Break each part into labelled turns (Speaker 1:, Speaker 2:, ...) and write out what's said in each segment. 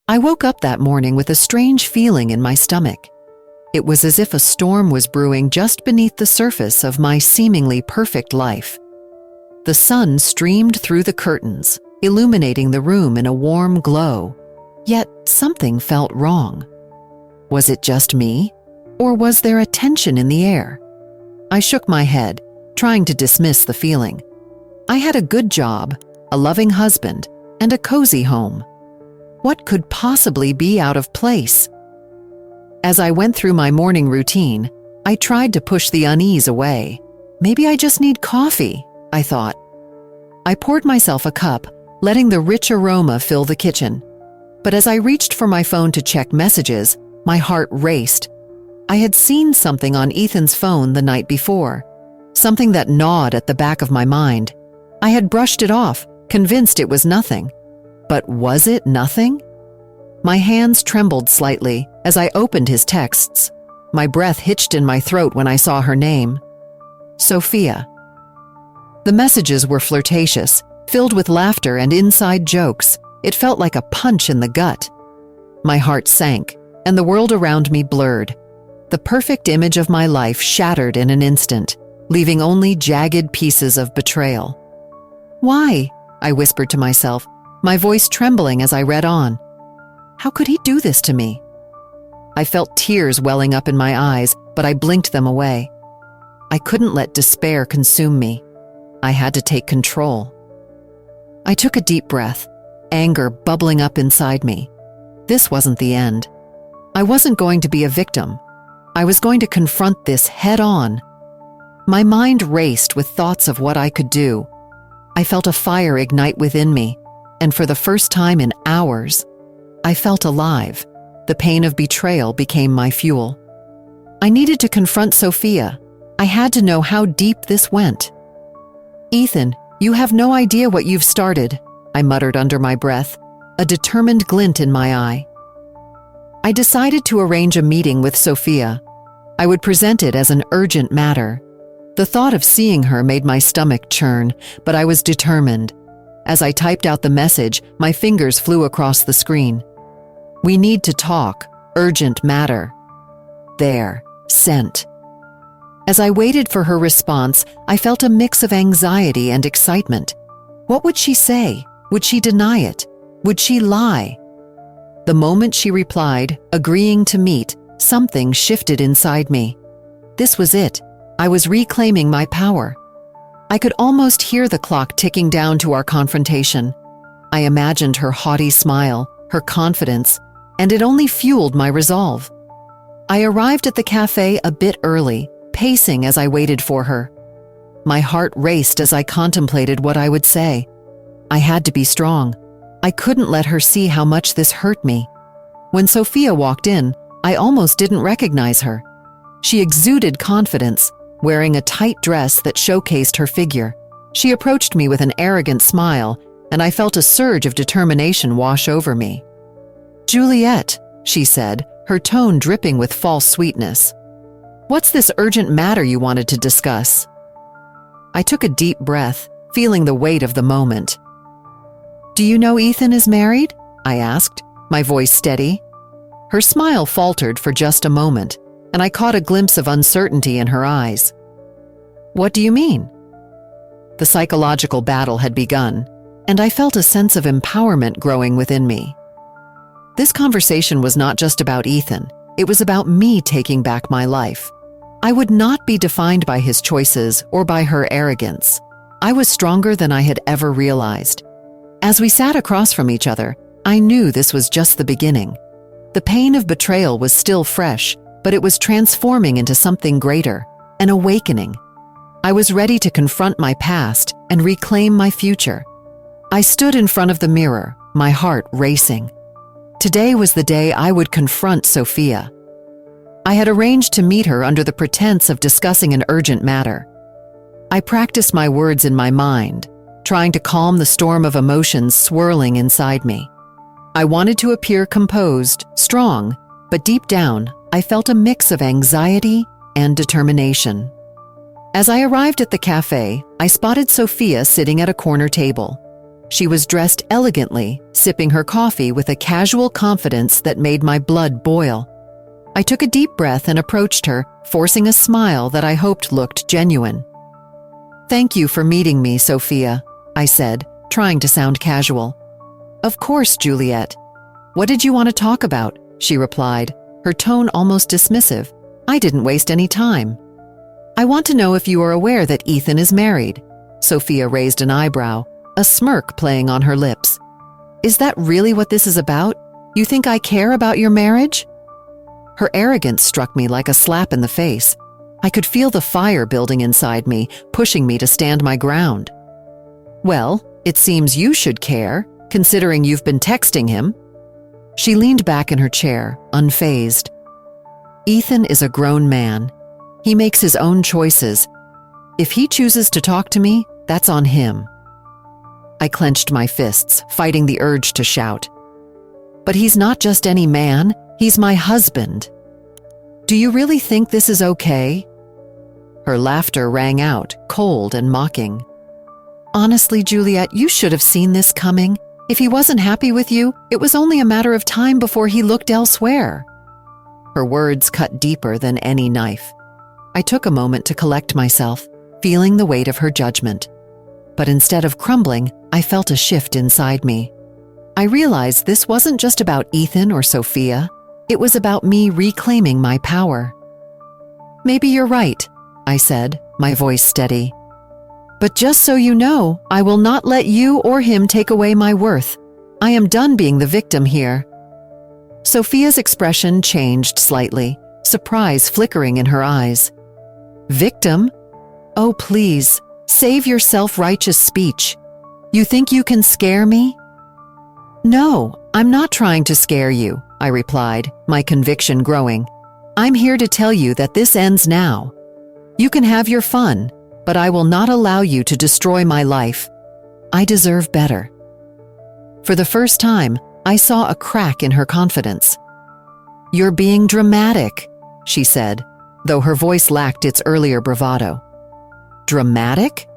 Speaker 1: I woke up that morning with a strange feeling in my stomach. It was as if a storm was brewing just beneath the surface of my seemingly perfect life. The sun streamed through the curtains, illuminating the room in a warm glow, yet something felt wrong. Was it just me, or was there a tension in the air? I shook my head, trying to dismiss the feeling. I had a good job, a loving husband, and a cozy home. What could possibly be out of place? As I went through my morning routine, I tried to push the unease away. Maybe I just need coffee, I thought. I poured myself a cup, letting the rich aroma fill the kitchen. But as I reached for my phone to check messages, my heart raced. I had seen something on Ethan's phone the night before, something that gnawed at the back of my mind. I had brushed it off, convinced it was nothing. But was it nothing? My hands trembled slightly as I opened his texts. My breath hitched in my throat when I saw her name. Sophia. The messages were flirtatious, filled with laughter and inside jokes. It felt like a punch in the gut. My heart sank, and the world around me blurred. The perfect image of my life shattered in an instant, leaving only jagged pieces of betrayal. "Why?" I whispered to myself, my voice trembling as I read on. How could he do this to me? I felt tears welling up in my eyes, but I blinked them away. I couldn't let despair consume me. I had to take control. I took a deep breath, anger bubbling up inside me. This wasn't the end. I wasn't going to be a victim. I was going to confront this head on. My mind raced with thoughts of what I could do. I felt a fire ignite within me, and for the first time in hours, I felt alive. The pain of betrayal became my fuel. I needed to confront Sophia. I had to know how deep this went. "Ethan, you have no idea what you've started," I muttered under my breath, a determined glint in my eye. I decided to arrange a meeting with Sophia. I would present it as an urgent matter. The thought of seeing her made my stomach churn, but I was determined. As I typed out the message, my fingers flew across the screen. "We need to talk. Urgent matter." There, sent. As I waited for her response, I felt a mix of anxiety and excitement. What would she say? Would she deny it? Would she lie? The moment she replied, agreeing to meet, something shifted inside me. This was it. I was reclaiming my power. I could almost hear the clock ticking down to our confrontation. I imagined her haughty smile, her confidence, and it only fueled my resolve. I arrived at the cafe a bit early, pacing as I waited for her. My heart raced as I contemplated what I would say. I had to be strong. I couldn't let her see how much this hurt me. When Sophia walked in, I almost didn't recognize her. She exuded confidence, wearing a tight dress that showcased her figure. She approached me with an arrogant smile, and I felt a surge of determination wash over me. "Juliet," she said, her tone dripping with false sweetness. "What's this urgent matter you wanted to discuss?" I took a deep breath, feeling the weight of the moment. "Do you know Ethan is married?" I asked, my voice steady. Her smile faltered for just a moment, and I caught a glimpse of uncertainty in her eyes. "What do you mean?" The psychological battle had begun, and I felt a sense of empowerment growing within me. This conversation was not just about Ethan, it was about me taking back my life. I would not be defined by his choices or by her arrogance. I was stronger than I had ever realized. As we sat across from each other, I knew this was just the beginning. The pain of betrayal was still fresh, but it was transforming into something greater, an awakening. I was ready to confront my past and reclaim my future. I stood in front of the mirror, my heart racing. Today was the day I would confront Sophia. I had arranged to meet her under the pretense of discussing an urgent matter. I practiced my words in my mind, trying to calm the storm of emotions swirling inside me. I wanted to appear composed, strong, but deep down, I felt a mix of anxiety and determination. As I arrived at the cafe, I spotted Sophia sitting at a corner table. She was dressed elegantly, sipping her coffee with a casual confidence that made my blood boil. I took a deep breath and approached her, forcing a smile that I hoped looked genuine. "Thank you for meeting me, Sophia," I said, trying to sound casual. "Of course, Juliet. What did you want to talk about?" she replied, her tone almost dismissive. I didn't waste any time. "I want to know if you are aware that Ethan is married." Sophia raised an eyebrow, a smirk playing on her lips. "Is that really what this is about? You think I care about your marriage?" Her arrogance struck me like a slap in the face. I could feel the fire building inside me, pushing me to stand my ground. "Well, it seems you should care, considering you've been texting him." She leaned back in her chair, unfazed. "Ethan is a grown man. He makes his own choices. If he chooses to talk to me, that's on him." I clenched my fists, fighting the urge to shout. "But he's not just any man, he's my husband. Do you really think this is okay?" Her laughter rang out, cold and mocking. "Honestly, Juliet, you should have seen this coming. If he wasn't happy with you, it was only a matter of time before he looked elsewhere." Her words cut deeper than any knife. I took a moment to collect myself, feeling the weight of her judgment. But instead of crumbling, I felt a shift inside me. I realized this wasn't just about Ethan or Sophia. It was about me reclaiming my power. "Maybe you're right," I said, my voice steady. "But just so you know, I will not let you or him take away my worth. I am done being the victim here." Sophia's expression changed slightly, surprise flickering in her eyes. "Victim? Oh, please, save your self-righteous speech. You think you can scare me?" "No, I'm not trying to scare you," I replied, my conviction growing. "I'm here to tell you that this ends now. You can have your fun, but I will not allow you to destroy my life. I deserve better." For the first time, I saw a crack in her confidence. "You're being dramatic," she said, though her voice lacked its earlier bravado. "Dramatic?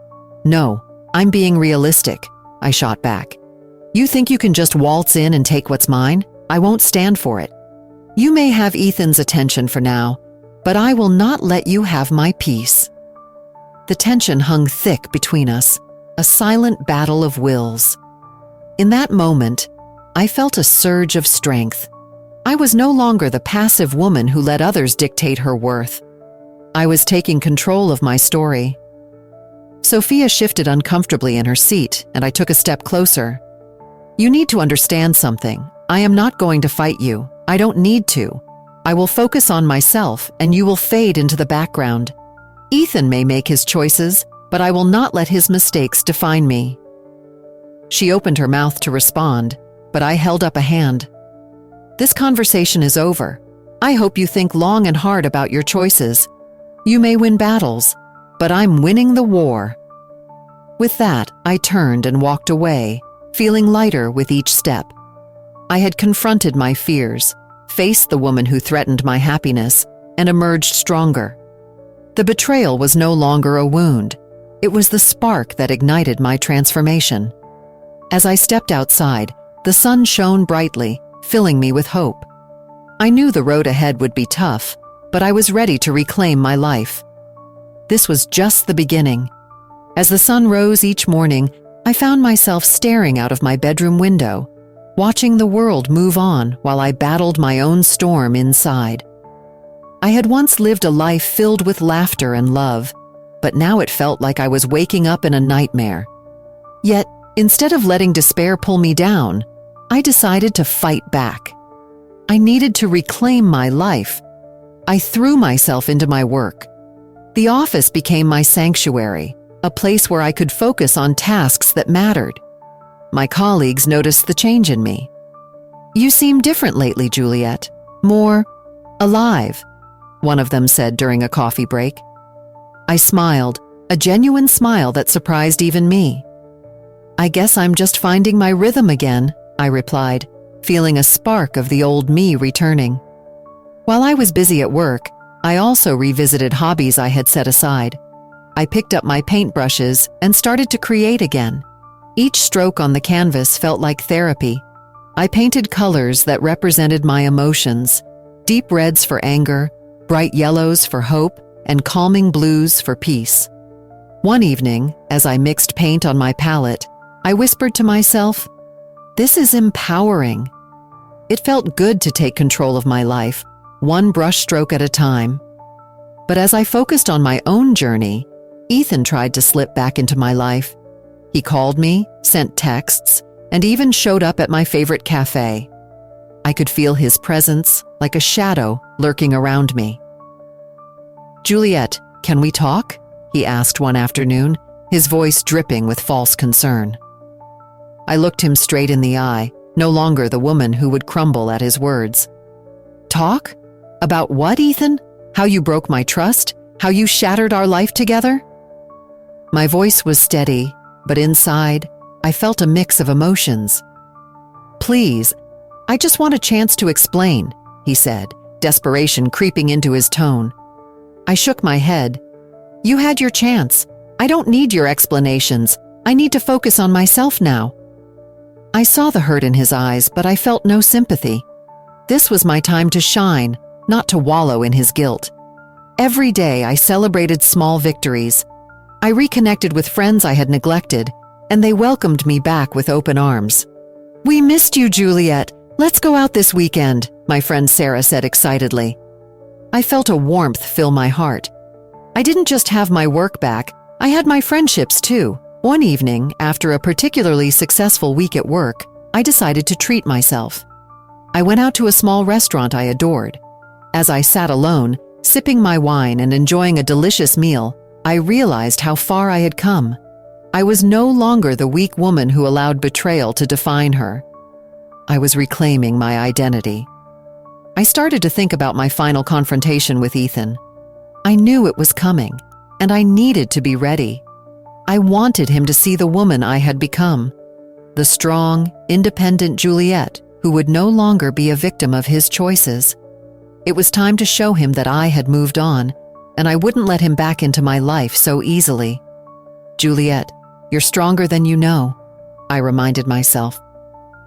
Speaker 1: No, I'm being realistic," I shot back. "You think you can just waltz in and take what's mine? I won't stand for it. You may have Ethan's attention for now, but I will not let you have my peace." The tension hung thick between us, a silent battle of wills. In that moment, I felt a surge of strength. I was no longer the passive woman who let others dictate her worth. I was taking control of my story. Sophia shifted uncomfortably in her seat, and I took a step closer. "You need to understand something. I am not going to fight you. I don't need to. I will focus on myself, and you will fade into the background. Ethan may make his choices, but I will not let his mistakes define me." She opened her mouth to respond, but I held up a hand. "This conversation is over. I hope you think long and hard about your choices. You may win battles, but I'm winning the war." With that, I turned and walked away, feeling lighter with each step. I had confronted my fears, faced the woman who threatened my happiness, and emerged stronger. The betrayal was no longer a wound. It was the spark that ignited my transformation. As I stepped outside, the sun shone brightly, filling me with hope. I knew the road ahead would be tough, but I was ready to reclaim my life. This was just the beginning. As the sun rose each morning, I found myself staring out of my bedroom window, watching the world move on while I battled my own storm inside. I had once lived a life filled with laughter and love, but now it felt like I was waking up in a nightmare. Yet, instead of letting despair pull me down, I decided to fight back. I needed to reclaim my life. I threw myself into my work. The office became my sanctuary, a place where I could focus on tasks that mattered. My colleagues noticed the change in me. "You seem different lately, Juliet. More alive," one of them said during a coffee break. I smiled, a genuine smile that surprised even me. "I guess I'm just finding my rhythm again," I replied, feeling a spark of the old me returning. While I was busy at work, I also revisited hobbies I had set aside. I picked up my paintbrushes and started to create again. Each stroke on the canvas felt like therapy. I painted colors that represented my emotions, deep reds for anger, bright yellows for hope, and calming blues for peace. One evening, as I mixed paint on my palette, I whispered to myself, "This is empowering." It felt good to take control of my life, one brushstroke at a time. But as I focused on my own journey, Ethan tried to slip back into my life. He called me, sent texts, and even showed up at my favorite cafe. I could feel his presence, like a shadow, lurking around me. "Juliet, can we talk?" he asked one afternoon, his voice dripping with false concern. I looked him straight in the eye, no longer the woman who would crumble at his words. "Talk? About what, Ethan? How you broke my trust? How you shattered our life together?" My voice was steady, but inside, I felt a mix of emotions. "Please, I just want a chance to explain," he said, desperation creeping into his tone. I shook my head. "You had your chance. I don't need your explanations. I need to focus on myself now." I saw the hurt in his eyes, but I felt no sympathy. This was my time to shine, not to wallow in his guilt. Every day I celebrated small victories. I reconnected with friends I had neglected, and they welcomed me back with open arms. "We missed you, Juliet. Let's go out this weekend," my friend Sarah said excitedly. I felt a warmth fill my heart. I didn't just have my work back, I had my friendships too. One evening, after a particularly successful week at work, I decided to treat myself. I went out to a small restaurant I adored. As I sat alone, sipping my wine and enjoying a delicious meal, I realized how far I had come. I was no longer the weak woman who allowed betrayal to define her. I was reclaiming my identity. I started to think about my final confrontation with Ethan. I knew it was coming, and I needed to be ready. I wanted him to see the woman I had become, the strong, independent Juliet who would no longer be a victim of his choices. It was time to show him that I had moved on, and I wouldn't let him back into my life so easily. "Juliet, you're stronger than you know," I reminded myself.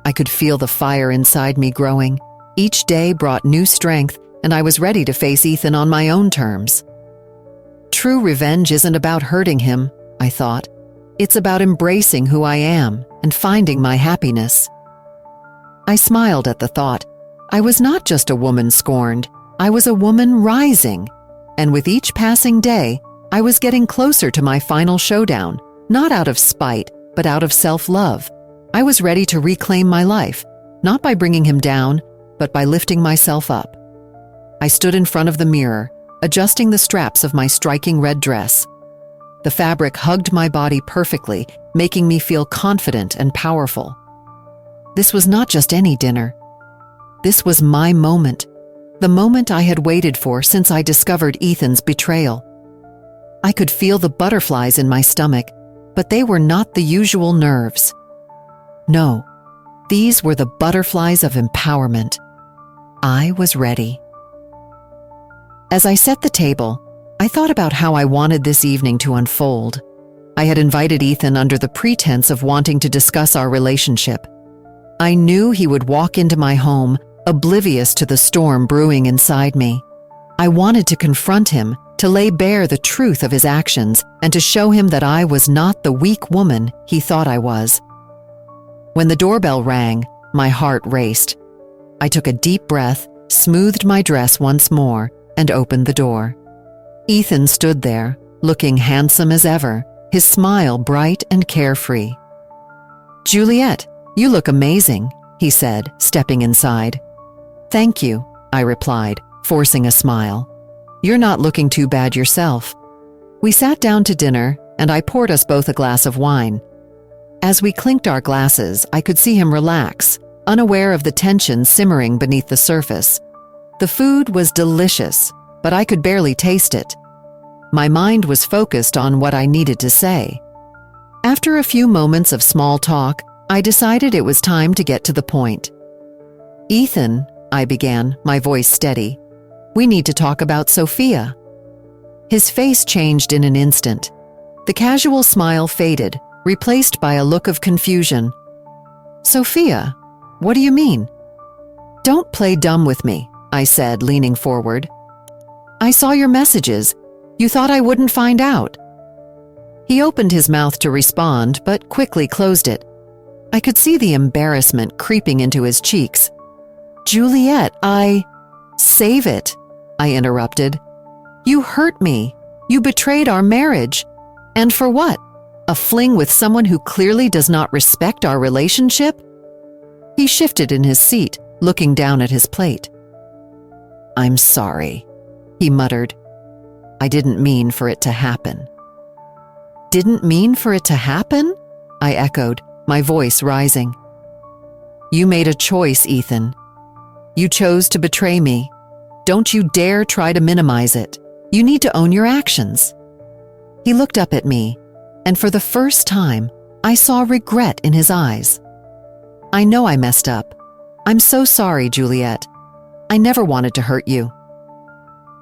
Speaker 1: I could feel the fire inside me growing. Each day brought new strength, and I was ready to face Ethan on my own terms. True revenge isn't about hurting him, I thought. It's about embracing who I am and finding my happiness. I smiled at the thought. I was not just a woman scorned, I was a woman rising. And with each passing day, I was getting closer to my final showdown, not out of spite, but out of self-love. I was ready to reclaim my life, not by bringing him down, but by lifting myself up. I stood in front of the mirror, adjusting the straps of my striking red dress. The fabric hugged my body perfectly, making me feel confident and powerful. This was not just any dinner. This was my moment, the moment I had waited for since I discovered Ethan's betrayal. I could feel the butterflies in my stomach, but they were not the usual nerves. No, these were the butterflies of empowerment. I was ready. As I set the table, I thought about how I wanted this evening to unfold. I had invited Ethan under the pretense of wanting to discuss our relationship. I knew he would walk into my home, oblivious to the storm brewing inside me. I wanted to confront him, to lay bare the truth of his actions, and to show him that I was not the weak woman he thought I was. When the doorbell rang, my heart raced. I took a deep breath, smoothed my dress once more, and opened the door. Ethan stood there, looking handsome as ever, his smile bright and carefree. "Juliet, you look amazing," he said, stepping inside. "Thank you," I replied, forcing a smile. "You're not looking too bad yourself." We sat down to dinner, and I poured us both a glass of wine. As we clinked our glasses, I could see him relax, unaware of the tension simmering beneath the surface. The food was delicious, but I could barely taste it. My mind was focused on what I needed to say. After a few moments of small talk, I decided it was time to get to the point. "Ethan," I began, my voice steady, "we need to talk about Sophia." His face changed in an instant. The casual smile faded, replaced by a look of confusion. "Sophia, what do you mean?" "Don't play dumb with me," I said, leaning forward. "I saw your messages. You thought I wouldn't find out." He opened his mouth to respond, but quickly closed it. I could see the embarrassment creeping into his cheeks. "Juliet, Save it," I interrupted. "You hurt me. You betrayed our marriage. And for what? A fling with someone who clearly does not respect our relationship?" He shifted in his seat, looking down at his plate. "I'm sorry," he muttered. "I didn't mean for it to happen." "Didn't mean for it to happen?" I echoed, my voice rising. "You made a choice, Ethan. You chose to betray me. Don't you dare try to minimize it. You need to own your actions." He looked up at me, and for the first time, I saw regret in his eyes. "I know I messed up. I'm so sorry, Juliet. I never wanted to hurt you."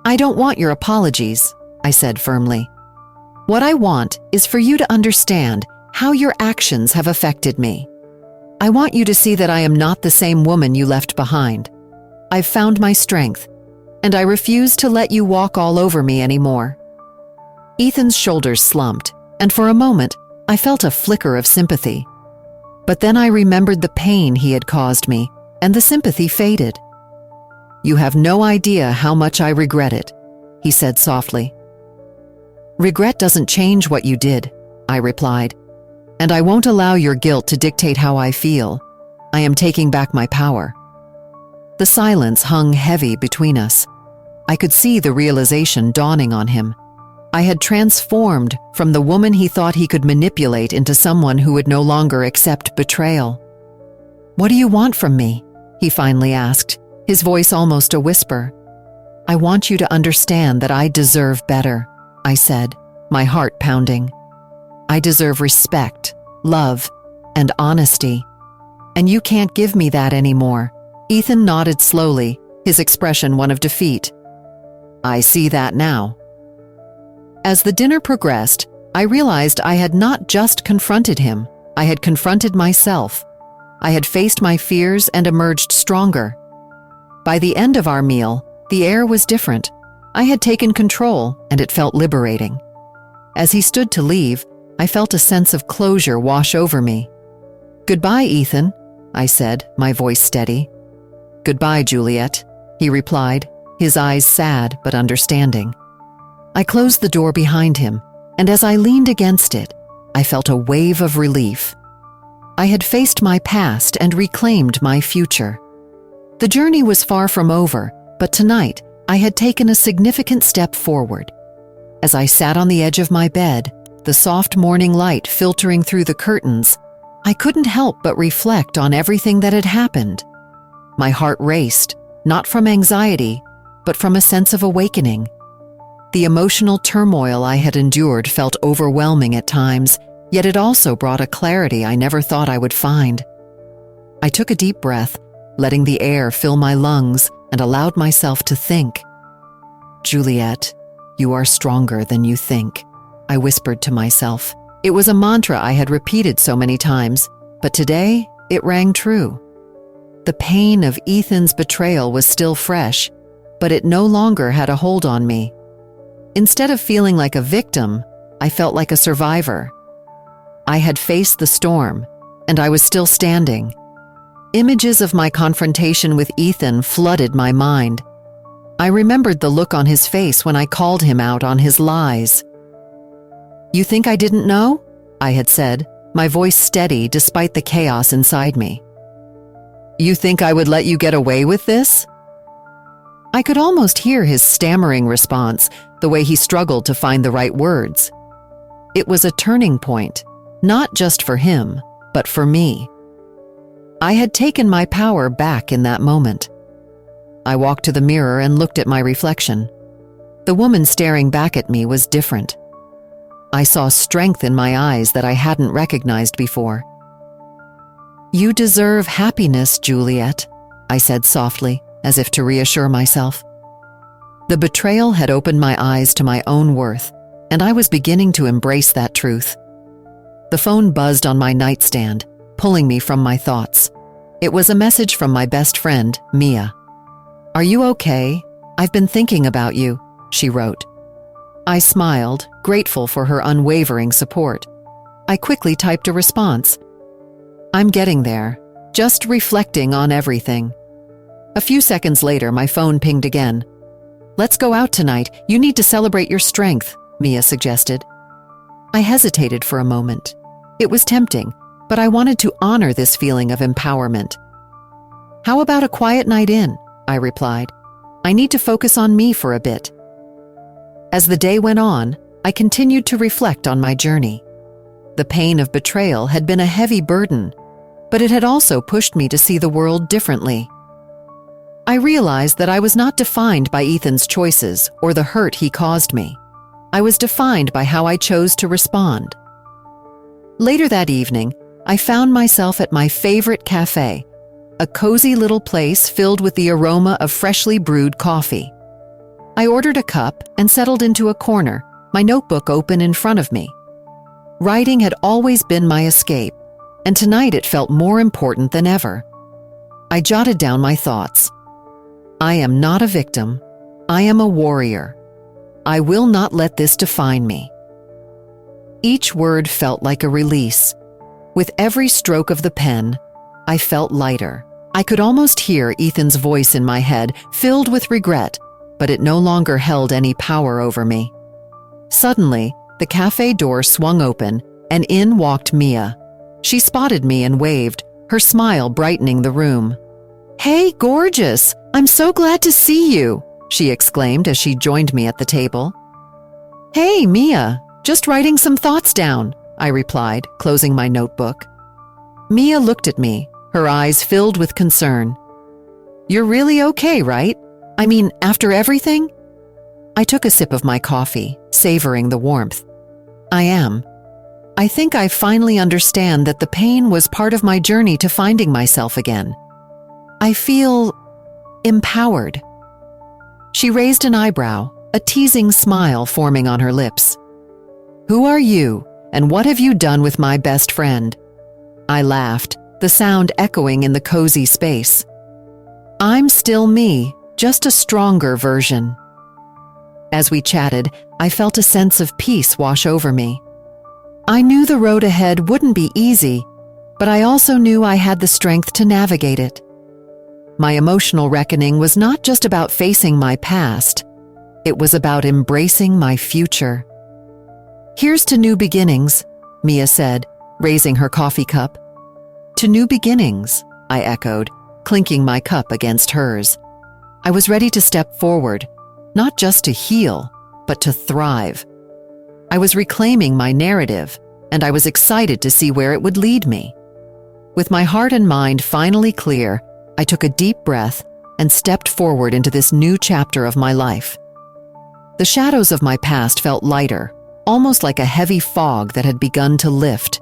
Speaker 1: "I don't want your apologies," I said firmly. "What I want is for you to understand how your actions have affected me. I want you to see that I am not the same woman you left behind. I've found my strength, and I refuse to let you walk all over me anymore." Ethan's shoulders slumped, and for a moment, I felt a flicker of sympathy. But then I remembered the pain he had caused me, and the sympathy faded. "You have no idea how much I regret it," he said softly. "Regret doesn't change what you did," I replied, "and I won't allow your guilt to dictate how I feel. I am taking back my power." The silence hung heavy between us. I could see the realization dawning on him. I had transformed from the woman he thought he could manipulate into someone who would no longer accept betrayal. "What do you want from me?" he finally asked, his voice almost a whisper. "I want you to understand that I deserve better," I said, my heart pounding. "I deserve respect, love, and honesty. And you can't give me that anymore." Ethan nodded slowly, his expression one of defeat. "I see that now." As the dinner progressed, I realized I had not just confronted him, I had confronted myself. I had faced my fears and emerged stronger. By the end of our meal, the air was different. I had taken control, and it felt liberating. As he stood to leave, I felt a sense of closure wash over me. "Goodbye, Ethan," I said, my voice steady. "Goodbye, Juliet," he replied, his eyes sad but understanding. I closed the door behind him, and as I leaned against it, I felt a wave of relief. I had faced my past and reclaimed my future. The journey was far from over, but tonight I had taken a significant step forward. As I sat on the edge of my bed, the soft morning light filtering through the curtains, I couldn't help but reflect on everything that had happened. My heart raced, not from anxiety, but from a sense of awakening. The emotional turmoil I had endured felt overwhelming at times, yet it also brought a clarity I never thought I would find. I took a deep breath, letting the air fill my lungs, and allowed myself to think. "Juliet, you are stronger than you think," I whispered to myself. It was a mantra I had repeated so many times, but today it rang true. The pain of Ethan's betrayal was still fresh, but it no longer had a hold on me. Instead of feeling like a victim, I felt like a survivor. I had faced the storm, and I was still standing. Images of my confrontation with Ethan flooded my mind. I remembered the look on his face when I called him out on his lies. "You think I didn't know?" I had said, my voice steady despite the chaos inside me. "You think I would let you get away with this?" I could almost hear his stammering response, the way he struggled to find the right words. It was a turning point, not just for him, but for me. I had taken my power back in that moment. I walked to the mirror and looked at my reflection. The woman staring back at me was different. I saw strength in my eyes that I hadn't recognized before. "You deserve happiness, Juliet," I said softly, as if to reassure myself. The betrayal had opened my eyes to my own worth, and I was beginning to embrace that truth. The phone buzzed on my nightstand, pulling me from my thoughts. It was a message from my best friend, Mia. "Are you okay? I've been thinking about you," she wrote. I smiled, grateful for her unwavering support. I quickly typed a response. "I'm getting there, just reflecting on everything." A few seconds later, my phone pinged again. "Let's go out tonight. You need to celebrate your strength," Mia suggested. I hesitated for a moment. It was tempting, but I wanted to honor this feeling of empowerment. "How about a quiet night in?" I replied. "I need to focus on me for a bit." As the day went on, I continued to reflect on my journey. The pain of betrayal had been a heavy burden, but it had also pushed me to see the world differently. I realized that I was not defined by Ethan's choices or the hurt he caused me. I was defined by how I chose to respond. Later that evening, I found myself at my favorite cafe, a cozy little place filled with the aroma of freshly brewed coffee. I ordered a cup and settled into a corner, my notebook open in front of me. Writing had always been my escape, and tonight it felt more important than ever. I jotted down my thoughts. I am not a victim. I am a warrior. I will not let this define me. Each word felt like a release. With every stroke of the pen, I felt lighter. I could almost hear Ethan's voice in my head, filled with regret, but it no longer held any power over me. Suddenly, the cafe door swung open, and in walked Mia. She spotted me and waved, her smile brightening the room. "Hey, gorgeous! I'm so glad to see you!" she exclaimed as she joined me at the table. "Hey, Mia, just writing some thoughts down," I replied, closing my notebook. Mia looked at me, her eyes filled with concern. "You're really okay, right? I mean, after everything?" I took a sip of my coffee, savoring the warmth. "I am. I think I finally understand that the pain was part of my journey to finding myself again. I feel empowered." She raised an eyebrow, a teasing smile forming on her lips. "Who are you, and what have you done with my best friend?" I laughed, the sound echoing in the cozy space. "I'm still me, just a stronger version." As we chatted, I felt a sense of peace wash over me. I knew the road ahead wouldn't be easy, but I also knew I had the strength to navigate it. My emotional reckoning was not just about facing my past, it was about embracing my future. "Here's to new beginnings," Mia said, raising her coffee cup. "To new beginnings," I echoed, clinking my cup against hers. I was ready to step forward, not just to heal, but to thrive. I was reclaiming my narrative, and I was excited to see where it would lead me. With my heart and mind finally clear, I took a deep breath and stepped forward into this new chapter of my life. The shadows of my past felt lighter, almost like a heavy fog that had begun to lift.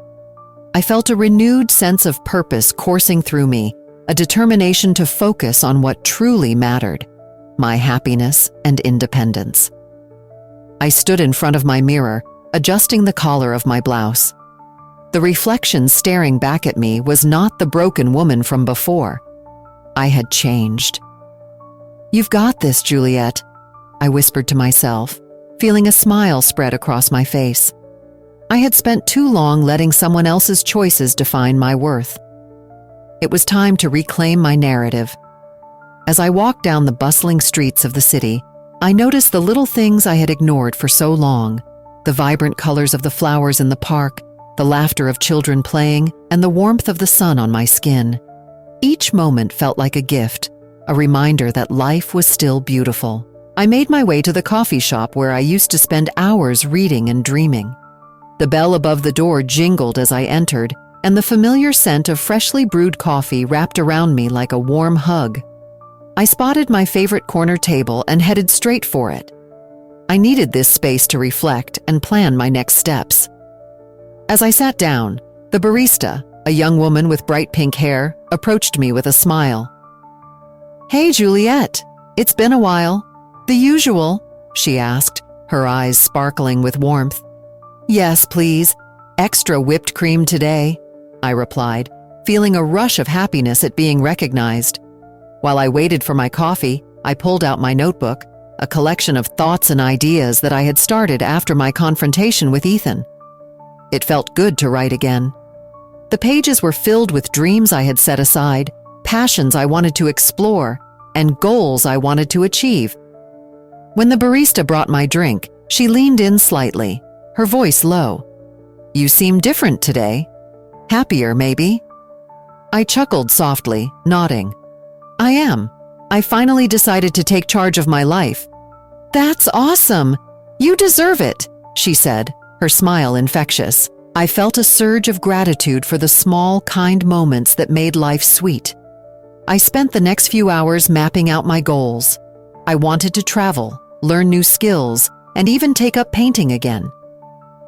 Speaker 1: I felt a renewed sense of purpose coursing through me, a determination to focus on what truly mattered, my happiness and independence. I stood in front of my mirror, adjusting the collar of my blouse. The reflection staring back at me was not the broken woman from before. I had changed. "You've got this, Juliet," I whispered to myself, feeling a smile spread across my face. I had spent too long letting someone else's choices define my worth. It was time to reclaim my narrative. As I walked down the bustling streets of the city, I noticed the little things I had ignored for so long, the vibrant colors of the flowers in the park, the laughter of children playing, and the warmth of the sun on my skin. Each moment felt like a gift, a reminder that life was still beautiful. I made my way to the coffee shop where I used to spend hours reading and dreaming. The bell above the door jingled as I entered, and the familiar scent of freshly brewed coffee wrapped around me like a warm hug. I spotted my favorite corner table and headed straight for it. I needed this space to reflect and plan my next steps. As I sat down, the barista, a young woman with bright pink hair, approached me with a smile. "Hey, Juliet, it's been a while. The usual?" she asked, her eyes sparkling with warmth. "Yes, please. Extra whipped cream today, I replied, feeling a rush of happiness at being recognized. While I waited for my coffee, I pulled out my notebook, a collection of thoughts and ideas that I had started after my confrontation with Ethan. It felt good to write again. The pages were filled with dreams I had set aside, passions I wanted to explore, and goals I wanted to achieve. When the barista brought my drink, she leaned in slightly, her voice low. "You seem different today. Happier, maybe?" I chuckled softly, nodding. "I am. I finally decided to take charge of my life." "That's awesome! You deserve it," she said, her smile infectious. I felt a surge of gratitude for the small, kind moments that made life sweet. I spent the next few hours mapping out my goals. I wanted to travel, learn new skills, and even take up painting again.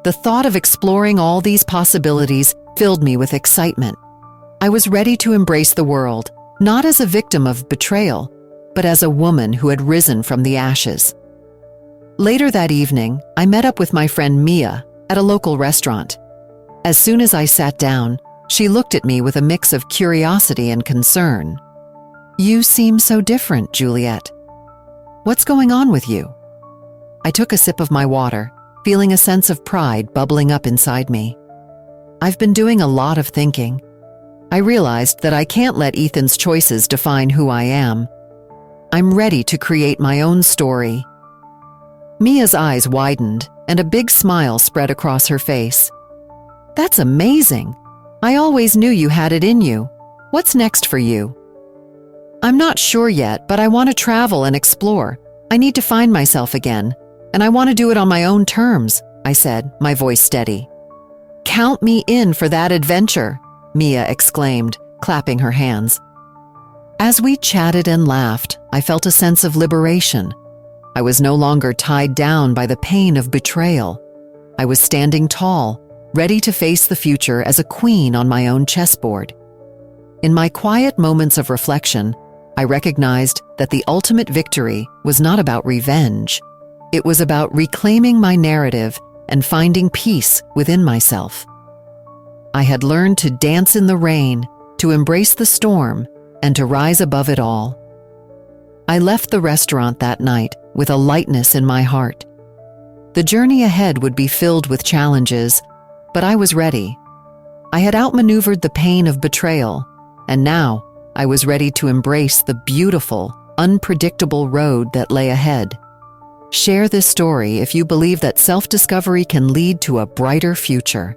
Speaker 1: The thought of exploring all these possibilities filled me with excitement. I was ready to embrace the world, not as a victim of betrayal, but as a woman who had risen from the ashes. Later that evening, I met up with my friend Mia at a local restaurant. As soon as I sat down, she looked at me with a mix of curiosity and concern. "You seem so different, Juliet. What's going on with you?" I took a sip of my water, feeling a sense of pride bubbling up inside me. I've been doing a lot of thinking. I realized that I can't let Ethan's choices define who I am. I'm ready to create my own story. Mia's eyes widened, and a big smile spread across her face. "That's amazing. I always knew you had it in you. What's next for you?" "I'm not sure yet, but I want to travel and explore. I need to find myself again, and I want to do it on my own terms," I said, my voice steady. "Count me in for that adventure," Mia exclaimed, clapping her hands. As we chatted and laughed, I felt a sense of liberation. I was no longer tied down by the pain of betrayal. I was standing tall, ready to face the future as a queen on my own chessboard. In my quiet moments of reflection, I recognized that the ultimate victory was not about revenge. It was about reclaiming my narrative and finding peace within myself. I had learned to dance in the rain, to embrace the storm, and to rise above it all. I left the restaurant that night with a lightness in my heart. The journey ahead would be filled with challenges, but I was ready. I had outmaneuvered the pain of betrayal, and now I was ready to embrace the beautiful, unpredictable road that lay ahead. Share this story if you believe that self-discovery can lead to a brighter future.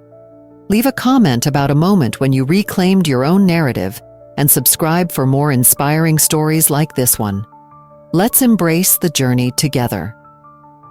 Speaker 1: Leave a comment about a moment when you reclaimed your own narrative, and subscribe for more inspiring stories like this one. Let's embrace the journey together.